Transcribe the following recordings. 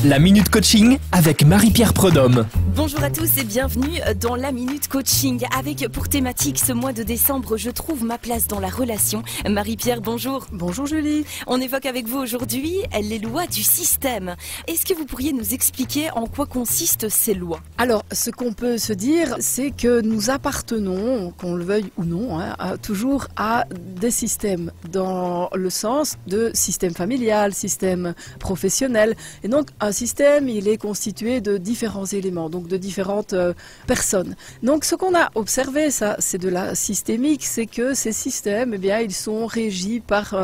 La Minute Coaching avec Marie-Pierre Prudhomme. Bonjour à tous et bienvenue dans la Minute Coaching. Avec pour thématique ce mois de décembre, je trouve ma place dans la relation. Marie-Pierre, bonjour. Bonjour Julie. On évoque avec vous aujourd'hui les lois du système. Est-ce que vous pourriez nous expliquer en quoi consistent ces lois? Alors, ce qu'on peut se dire, c'est que nous appartenons, qu'on le veuille ou non, toujours à des systèmes, dans le sens de système familial, système professionnel. Et donc, un système, il est constitué de différents éléments, donc de différentes personnes. Donc, ce qu'on a observé, ça, c'est de la systémique, c'est que ces systèmes, eh bien, ils sont régis par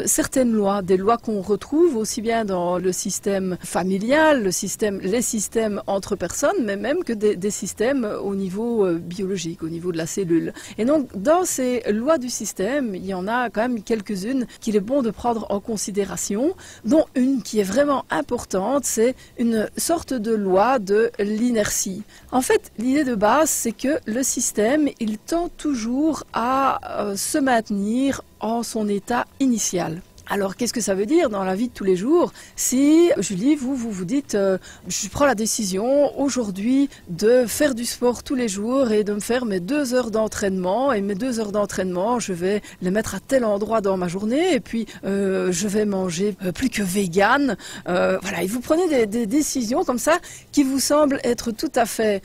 certaines lois, des lois qu'on retrouve aussi bien dans le système familial, les systèmes entre personnes, mais même que des systèmes au niveau biologique, au niveau de la cellule. Et donc, dans ces lois du système, il y en a quand même quelques-unes qu'il est bon de prendre en considération, dont une qui est vraiment importante, c'est une sorte de loi de l'inertie. En fait, l'idée de base, c'est que le système, il tend toujours à se maintenir en son état initial. Alors, qu'est-ce que ça veut dire dans la vie de tous les jours? Si, Julie, vous dites, je prends la décision aujourd'hui de faire du sport tous les jours et de me faire mes 2 heures d'entraînement. Et mes 2 heures d'entraînement, je vais les mettre à tel endroit dans ma journée. Et puis, je vais manger plus que vegan. Voilà, et vous prenez des décisions comme ça qui vous semblent être tout à fait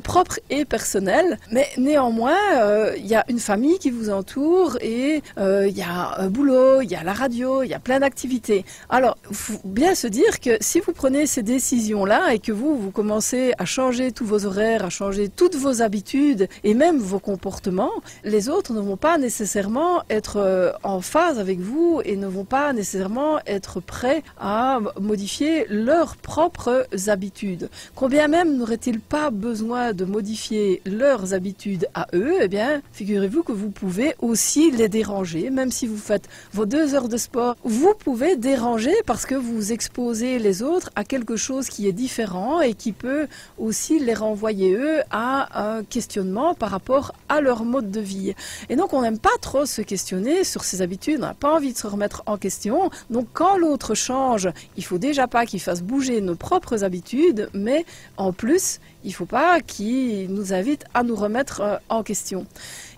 propres et personnelles. Mais néanmoins, il y a une famille qui vous entoure et il y a un boulot, il y a la radio, il y a plein d'activités. Alors, il faut bien se dire que si vous prenez ces décisions-là et que vous commencez à changer tous vos horaires, à changer toutes vos habitudes et même vos comportements, les autres ne vont pas nécessairement être en phase avec vous et ne vont pas nécessairement être prêts à modifier leurs propres habitudes. Combien même n'auraient-ils pas besoin de modifier leurs habitudes à eux, eh bien, figurez-vous que vous pouvez aussi les déranger, même si vous faites vos 2 heures de sport, vous pouvez déranger parce que vous exposez les autres à quelque chose qui est différent et qui peut aussi les renvoyer eux à un questionnement par rapport à leur mode de vie. Et donc on n'aime pas trop se questionner sur ses habitudes, on n'a pas envie de se remettre en question. Donc quand l'autre change, il faut déjà pas qu'il fasse bouger nos propres habitudes, mais en plus, il ne faut pas qu'il nous invite à nous remettre en question.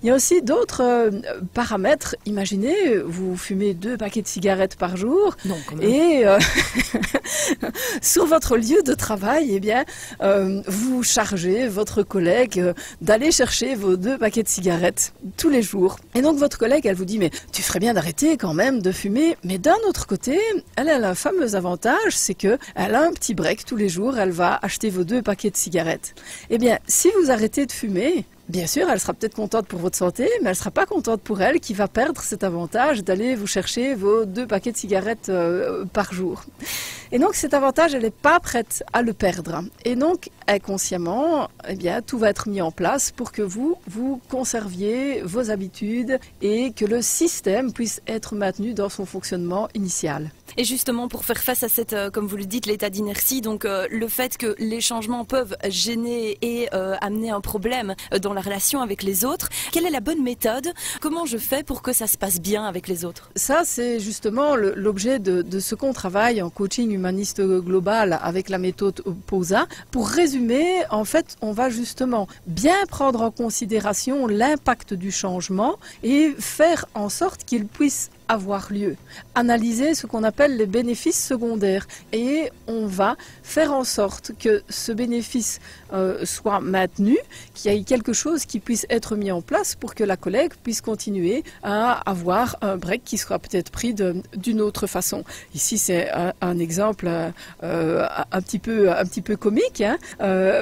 Il y a aussi d'autres paramètres. Imaginez, vous fumez 2 paquets de cigarettes par jour. Non, quand même. Et sur votre lieu de travail, eh bien, vous chargez votre collègue d'aller chercher vos 2 paquets de cigarettes tous les jours. Et donc votre collègue, elle vous dit, mais tu ferais bien d'arrêter quand même de fumer. Mais d'un autre côté, elle a un fameux avantage, c'est que elle a un petit break tous les jours, elle va acheter vos 2 paquets de cigarettes. Eh bien, si vous arrêtez de fumer, bien sûr, elle sera peut-être contente pour votre santé, mais elle ne sera pas contente pour elle qui va perdre cet avantage d'aller vous chercher vos 2 paquets de cigarettes par jour. Et donc cet avantage, elle n'est pas prête à le perdre. Et donc, inconsciemment, eh bien, tout va être mis en place pour que vous conserviez vos habitudes et que le système puisse être maintenu dans son fonctionnement initial. Et justement, pour faire face à cette, comme vous le dites, l'état d'inertie, donc le fait que les changements peuvent gêner et amener un problème dans la relation avec les autres, quelle est la bonne méthode? Comment je fais pour que ça se passe bien avec les autres? Ça, c'est justement l'objet de ce qu'on travaille en coaching humaniste global avec la méthode POSA. Pour résumer, en fait, on va justement bien prendre en considération l'impact du changement et faire en sorte qu'il puisse avoir lieu. Analyser ce qu'on appelle les bénéfices secondaires et on va faire en sorte que ce bénéfice soit maintenu, qu'il y ait quelque chose qui puisse être mis en place pour que la collègue puisse continuer à avoir un break qui sera peut-être pris d'une autre façon. Ici, c'est un exemple un petit peu comique, hein,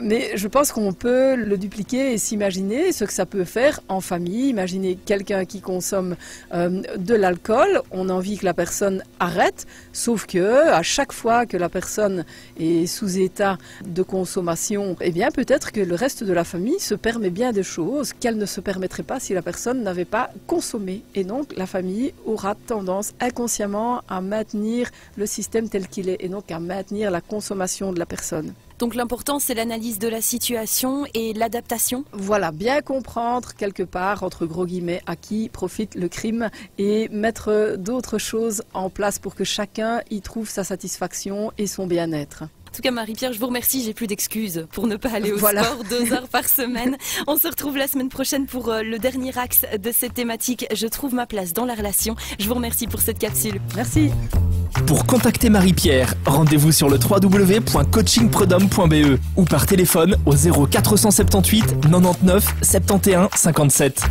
mais je pense qu'on peut le dupliquer et s'imaginer ce que ça peut faire en famille. Imaginez quelqu'un qui consomme de l'alcool. On a envie que la personne arrête, sauf que à chaque fois que la personne est sous état de consommation, eh bien peut-être que le reste de la famille se permet bien des choses qu'elle ne se permettrait pas si la personne n'avait pas consommé. Et donc la famille aura tendance inconsciemment à maintenir le système tel qu'il est et donc à maintenir la consommation de la personne. Donc l'important, c'est l'analyse de la situation et l'adaptation. Voilà, bien comprendre quelque part, entre gros guillemets, à qui profite le crime et mettre d'autres choses en place pour que chacun y trouve sa satisfaction et son bien-être. En tout cas, Marie-Pierre, je vous remercie. J'ai plus d'excuses pour ne pas aller au Voilà. sport 2 heures par semaine. On se retrouve la semaine prochaine pour le dernier axe de cette thématique. Je trouve ma place dans la relation. Je vous remercie pour cette capsule. Merci. Pour contacter Marie-Pierre, rendez-vous sur le www.coachingprud'homme.be ou par téléphone au 0478 99 71 57.